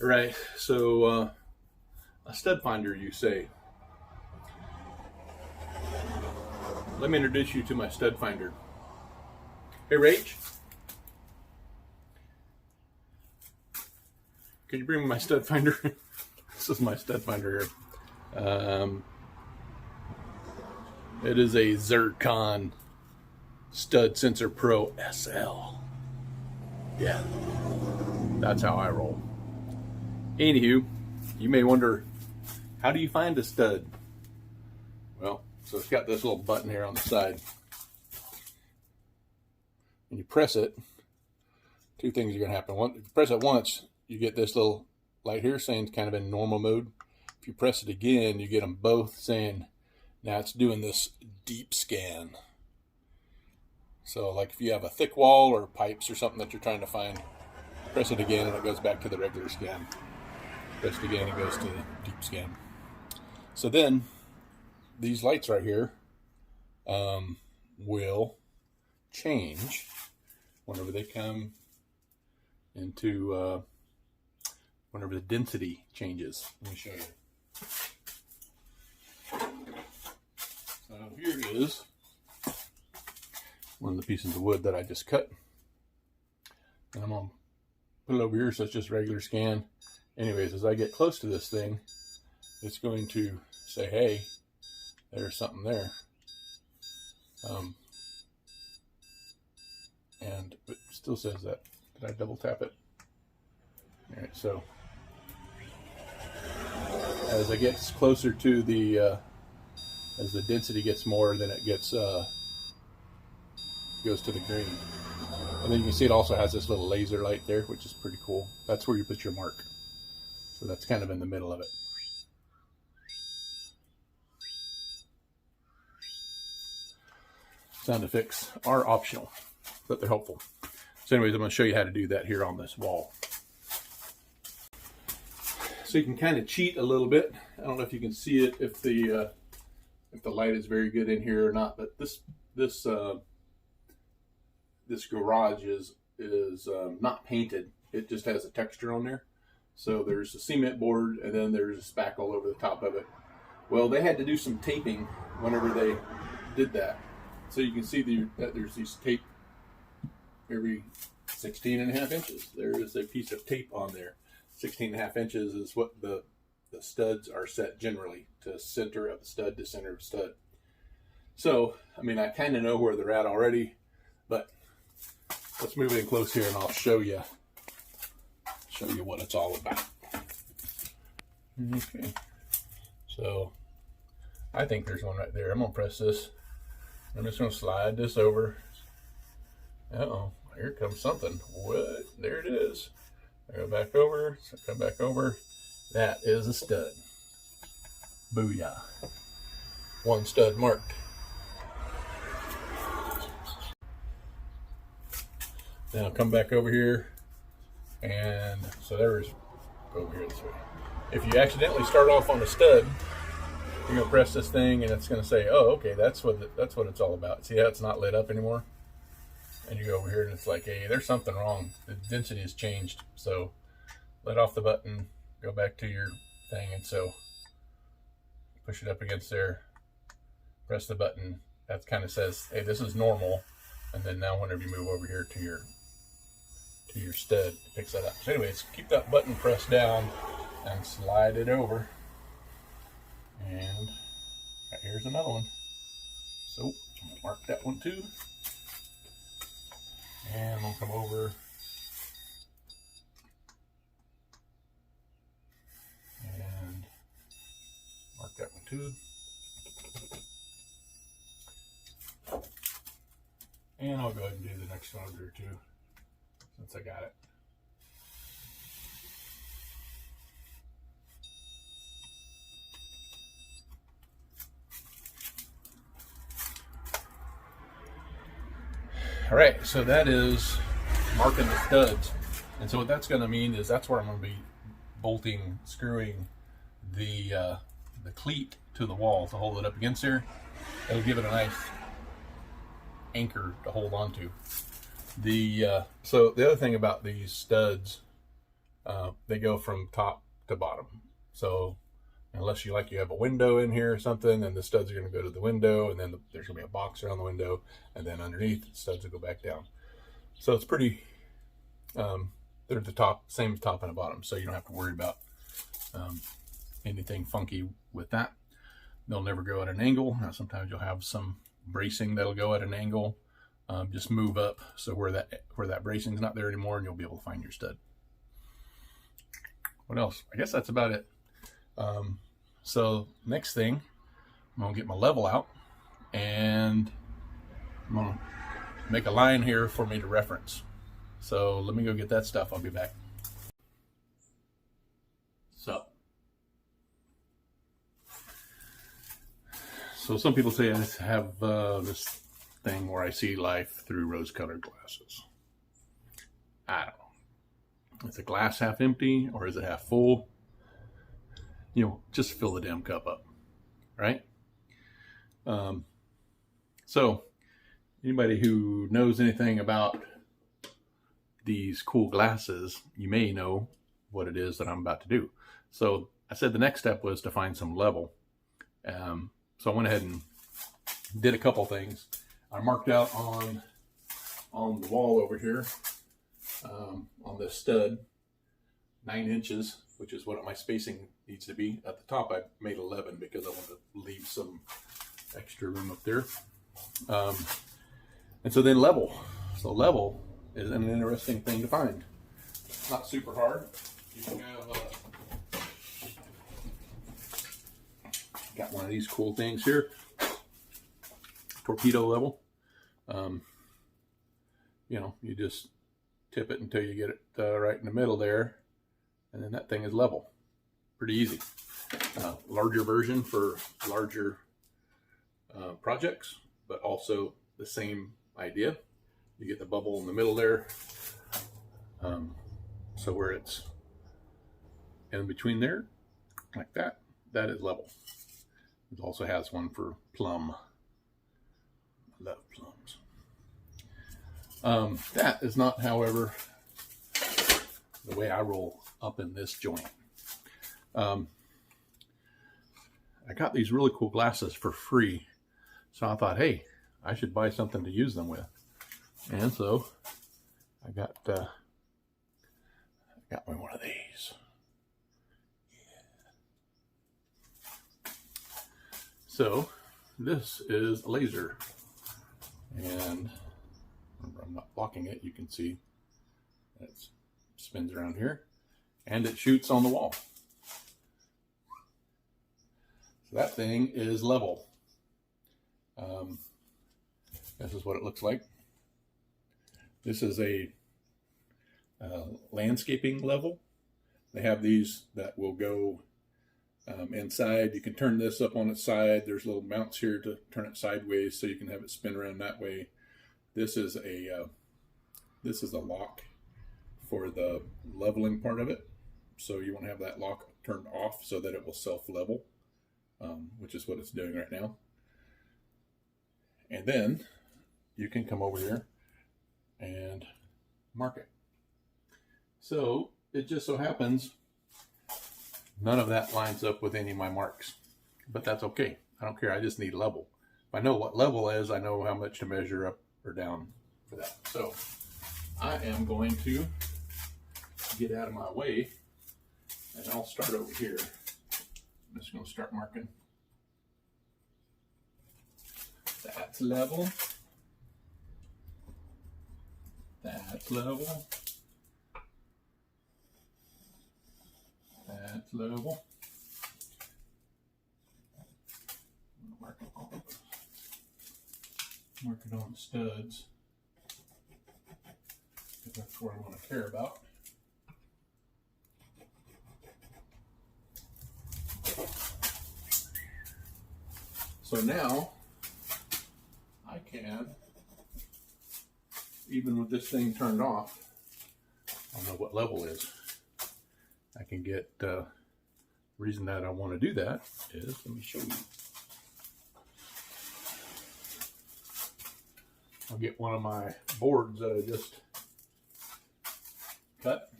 All right, so a stud finder, you say. Let me introduce you to my stud finder. Hey, Rach, can you bring me my stud finder? This is my stud finder here. It is a Zircon Stud Sensor Pro SL. Yeah, that's how I roll. Anywho, you may wonder, how do you find a stud? Well, so it's got this little button here on the side. When you press it, two things are going to happen. One, if you press it once, you get this little light here saying it's kind of in normal mode. If you press it again, you get them both saying, now it's doing this deep scan. So like if you have a thick wall or pipes or something that you're trying to find, press it again and it goes back to the regular scan. Press it again, it goes to the deep scan. So then these lights right here will change whenever they come into whenever the density changes. Let me show you. So here is one of the pieces of wood that I just cut, and I'm gonna put it over here so it's just regular scan. Anyways, as I get close to this thing, it's going to say, hey, there's something there. And it still says that. Did I double tap it? All right, so as it gets closer to the, as the density gets more, then it gets, goes to the green. And then you can see it also has this little laser light there, which is pretty cool. That's where you put your mark. So that's kind of in the middle of it. Sound effects are optional, but they're helpful. So anyways, I'm going to show you how to do that here on this wall. So you can kind of cheat a little bit. I don't know if you can see it if the light is very good in here or not, but this garage is not painted. It just has a texture on there. So there's a cement board and then there's a spackle over the top of it. Well, they had to do some taping whenever they did that. So you can see that there's these tape every 16.5 inches. There is a piece of tape on there. 16.5 inches is what the studs are set generally, to center of the stud to center of the stud. So, I mean, I kind of know where they're at already, but let's move in close here and I'll show you what it's all about. Okay. So, I think there's one right there. I'm going to press this. I'm just going to slide this over. Uh-oh, here comes something. What? There it is. I go back over, so come back over. That is a stud. Booyah. One stud marked. Then I'll come back over here, and so there's, go over here this way. If you accidentally start off on a stud, you're gonna press this thing and it's gonna say, oh, okay, that's what it's all about. See how it's not lit up anymore? And you go over here and it's like, hey, there's something wrong. The density has changed. So let off the button, go back to your thing, and so push it up against there, press the button. That kind of says, hey, this is normal. And then now whenever you move over here to your stud, it picks that up. So anyways, keep that button pressed down and slide it over. And here's another one. So I'm gonna mark that one too. And I'm gonna come over and mark that one too. And I'll go ahead and do the next one over here too, since I got it. All right, so that is marking the studs. And so what that's going to mean is that's where I'm going to be bolting, screwing the cleat to the wall to hold it up against there. It'll give it a nice anchor to hold on to. So the other thing about these studs, they go from top to bottom. So unless you have a window in here or something, then the studs are going to go to the window, and then there's going to be a box around the window, and then underneath the studs will go back down. So it's pretty, they're the top, same top and the bottom, so you don't have to worry about anything funky with that. They'll never go at an angle. Now sometimes you'll have some bracing that'll go at an angle. Just move up so where that bracing's not there anymore, and you'll be able to find your stud. What else? I guess that's about it. So next thing, I'm gonna get my level out, and I'm gonna make a line here for me to reference. So let me go get that stuff. I'll be back. So some people say I have this thing where I see life through rose-colored glasses. I don't know. Is the glass half empty or is it half full? You know, just fill the damn cup up, right? So anybody who knows anything about these cool glasses, you may know what it is that I'm about to do. So I said the next step was to find some level. So I went ahead and did a couple things. I marked out on the wall over here, on this stud, 9 inches, which is what my spacing needs to be. At the top, I made 11 because I wanted to leave some extra room up there. And so then level. So level is an interesting thing to find. It's not super hard. You can have got one of these cool things here, torpedo level. You know, you just tip it until you get it right in the middle there, and then that thing is level. Pretty easy. Larger version for larger projects, but also the same idea. You get the bubble in the middle there, so where it's in between there, like that, that is level. It also has one for plum. I love plums. That is not, however, the way I roll up in this joint. I got these really cool glasses for free, so I thought, hey, I should buy something to use them with. And so I got me one of these. So this is a laser, and I'm not blocking it. You can see it spins around here, and it shoots on the wall. So that thing is level. This is what it looks like. This is a landscaping level. They have these that will go inside. You can turn this up on its side. There's little mounts here to turn it sideways so you can have it spin around that way. This is a lock for the leveling part of it. So you want to have that lock turned off so that it will self-level, which is what it's doing right now. And then you can come over here and mark it. So it just so happens none of that lines up with any of my marks, but that's okay. I don't care. I just need level. If I know what level is, I know how much to measure up or down for that. So I am going to get out of my way, and I'll start over here. I'm just going to start marking. That's level. That's level. That's level. Mark it on the studs, because that's what I want to care about. So now I can, even with this thing turned off, I know what level is. I can get, reason that I want to do that is, let me show you. I'll get one of my boards that I just cut.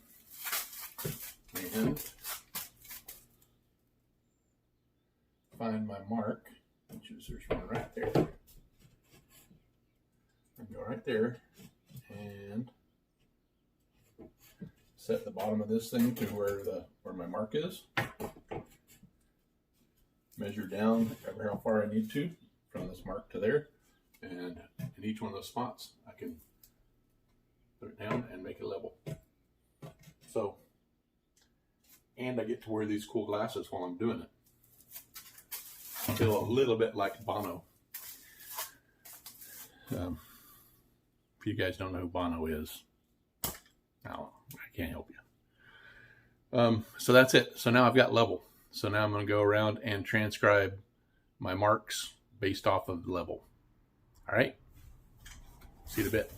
and find my mark, which is there's one right there. And go right there and set the bottom of this thing to where my mark is. Measure down ever how far I need to from this mark to there, and in each one of those spots I can put it down and make it level. So, and I get to wear these cool glasses while I'm doing it. I feel a little bit like Bono. If you guys don't know who Bono is, I can't help you. So that's it. So now I've got level. So now I'm going to go around and transcribe my marks based off of level. All right. See you in a bit.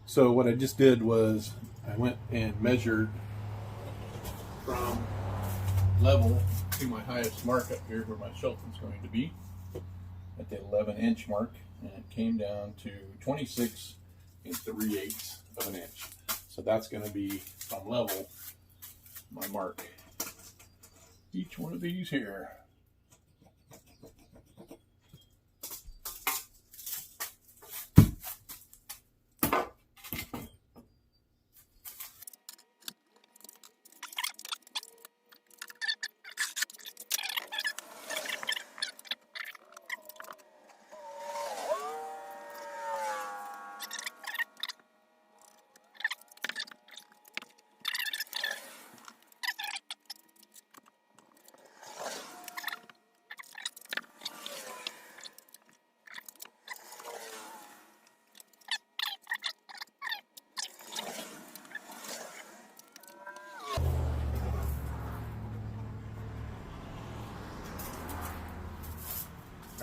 So what I just did was I went and measured from level to my highest mark up here where my shelf is going to be at the 11-inch mark, and it came down to 26 3/8 of an inch. So that's going to be from level my mark. Each one of these here.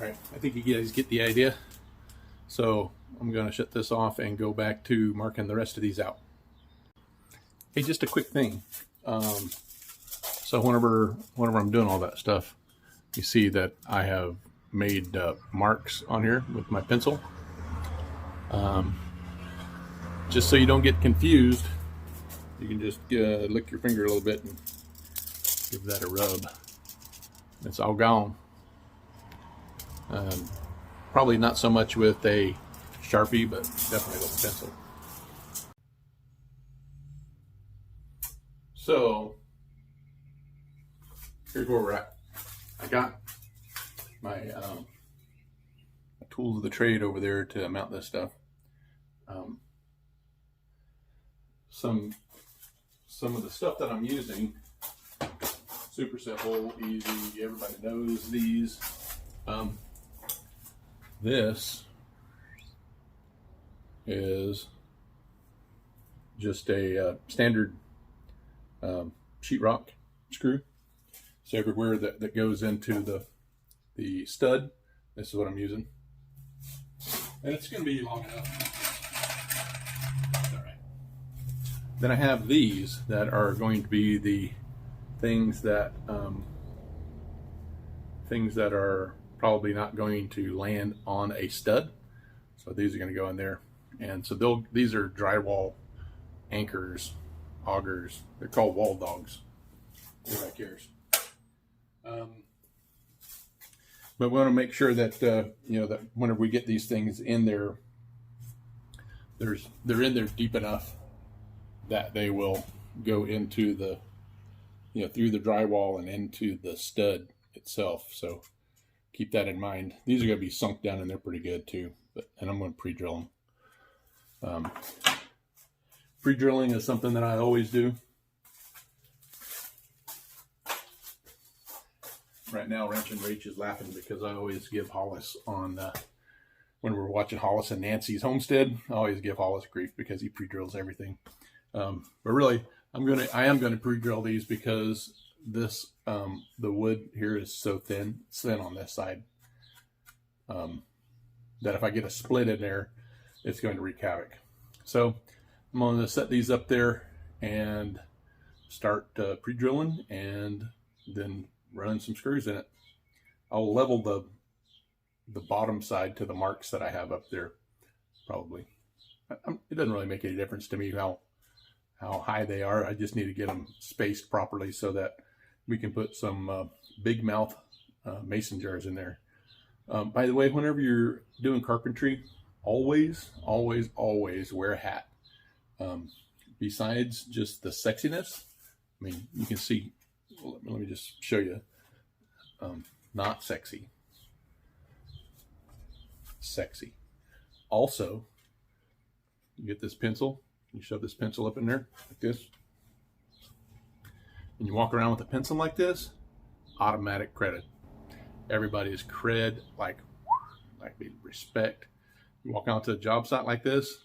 All right, I think you guys get the idea. So I'm going to shut this off and go back to marking the rest of these out. Hey, just a quick thing. So whenever I'm doing all that stuff, you see that I have made marks on here with my pencil. Just so you don't get confused, you can just lick your finger a little bit and give that a rub. It's all gone. Probably not so much with a Sharpie, but definitely with a pencil. So here's where we're at. I got my tools of the trade over there to mount this stuff. Some of the stuff that I'm using, super simple, easy. Everybody knows these. This is just a standard sheetrock screw. So everywhere that goes into the stud, this is what I'm using. And it's going to be long enough. All right. Then I have these that are going to be the things that are probably not going to land on a stud. So these are going to go in there. And so these are drywall anchors, augers. They're called wall dogs. Nobody cares. But we want to make sure that that whenever we get these things in there, they're in there deep enough that they will go into the through the drywall and into the stud itself. So keep that in mind. These are going to be sunk down in there pretty good too. And I'm going to pre-drill them. Pre-drilling is something that I always do. Right now, Wrench and Rach is laughing because I always give Hollis on when we're watching Hollis and Nancy's homestead. I always give Hollis grief because he pre-drills everything. But really, I am going to pre-drill these because this the wood here is so thin. It's thin on this side that if I get a split in there, it's going to wreak havoc. So I'm going to set these up there and start pre-drilling, and then running some screws in it. I'll level the bottom side to the marks that I have up there, probably. It doesn't really make any difference to me how high they are. I just need to get them spaced properly so that we can put some big mouth mason jars in there. By the way, whenever you're doing carpentry, always wear a hat. Besides just the sexiness, I mean, you can see, let me just show you, not sexy. Sexy. Also, you get this pencil, you shove this pencil up in there like this, and you walk around with a pencil like this, automatic credit. Everybody is cred, like respect. You walk onto a job site like this,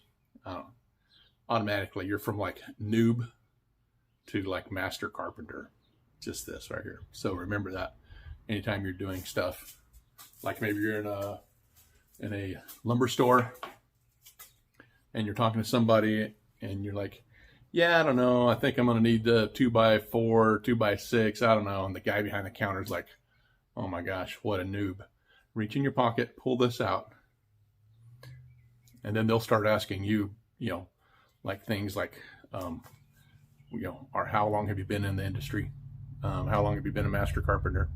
automatically you're from like noob to like master carpenter. Just this right here. So remember that anytime you're doing stuff, like maybe you're in a lumber store and you're talking to somebody and you're like, yeah, I don't know, I think I'm gonna need the 2x4, 2x6, I don't know. And the guy behind the counter is like, oh my gosh, what a noob. Reach in your pocket, pull this out, and then they'll start asking you, like things like, or how long have you been in the industry? How long have you been a master carpenter?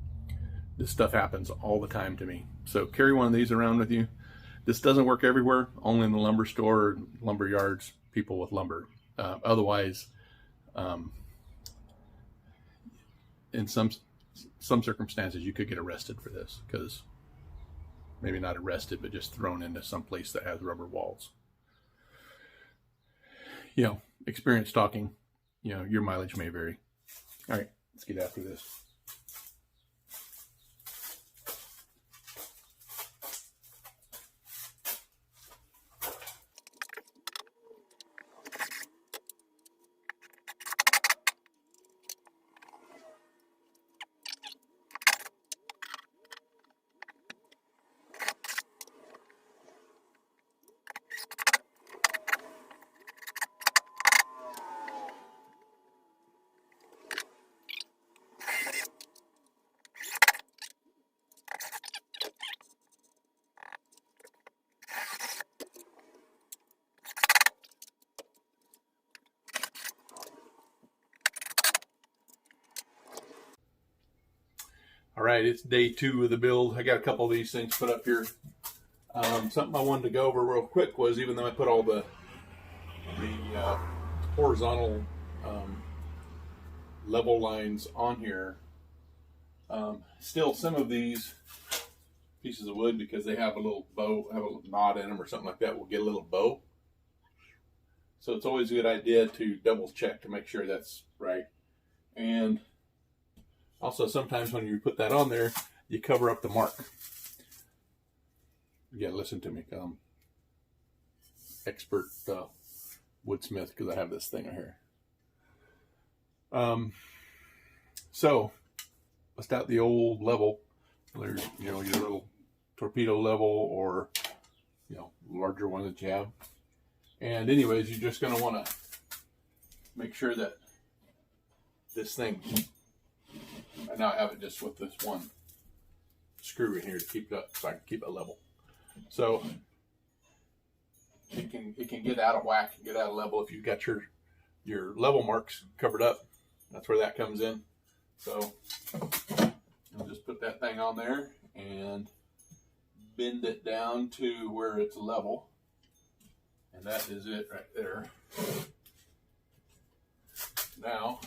This stuff happens all the time to me. So carry one of these around with you. This doesn't work everywhere, only in the lumber store, or lumber yards, people with lumber. Otherwise, in some circumstances, you could get arrested for this, because maybe not arrested, but just thrown into some place that has rubber walls. Experience talking, your mileage may vary. All right, let's get after this. All right, it's day 2 of the build. I got a couple of these things put up here. Something I wanted to go over real quick was, even though I put all the horizontal level lines on here, still some of these pieces of wood, because they have a little bow, have a little knot in them or something like that, will get a little bow. So it's always a good idea to double check to make sure that's right. And also, sometimes when you put that on there, you cover up the mark. You gotta listen to me, expert woodsmith, because I have this thing right here. So, bust out the old level, your little torpedo level, or larger one that you have. And anyways, you're just gonna want to make sure that this thing. I now have it just with this one screw in here to keep it up, so I can keep it level. So it can get out of whack and get out of level if you've got your level marks covered up. That's where that comes in. So I'll just put that thing on there and bend it down to where it's level. And that is it right there. Now,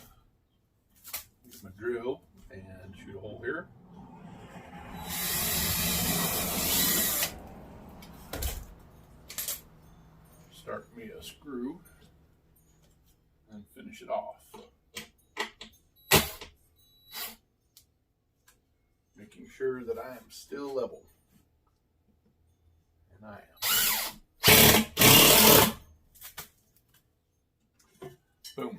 get my drill and shoot a hole here. Start me a screw and finish it off. Making sure that I am still level. And I am. Boom.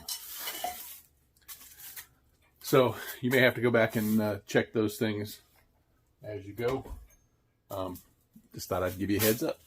So you may have to go back and check those things as you go. Just thought I'd give you a heads up.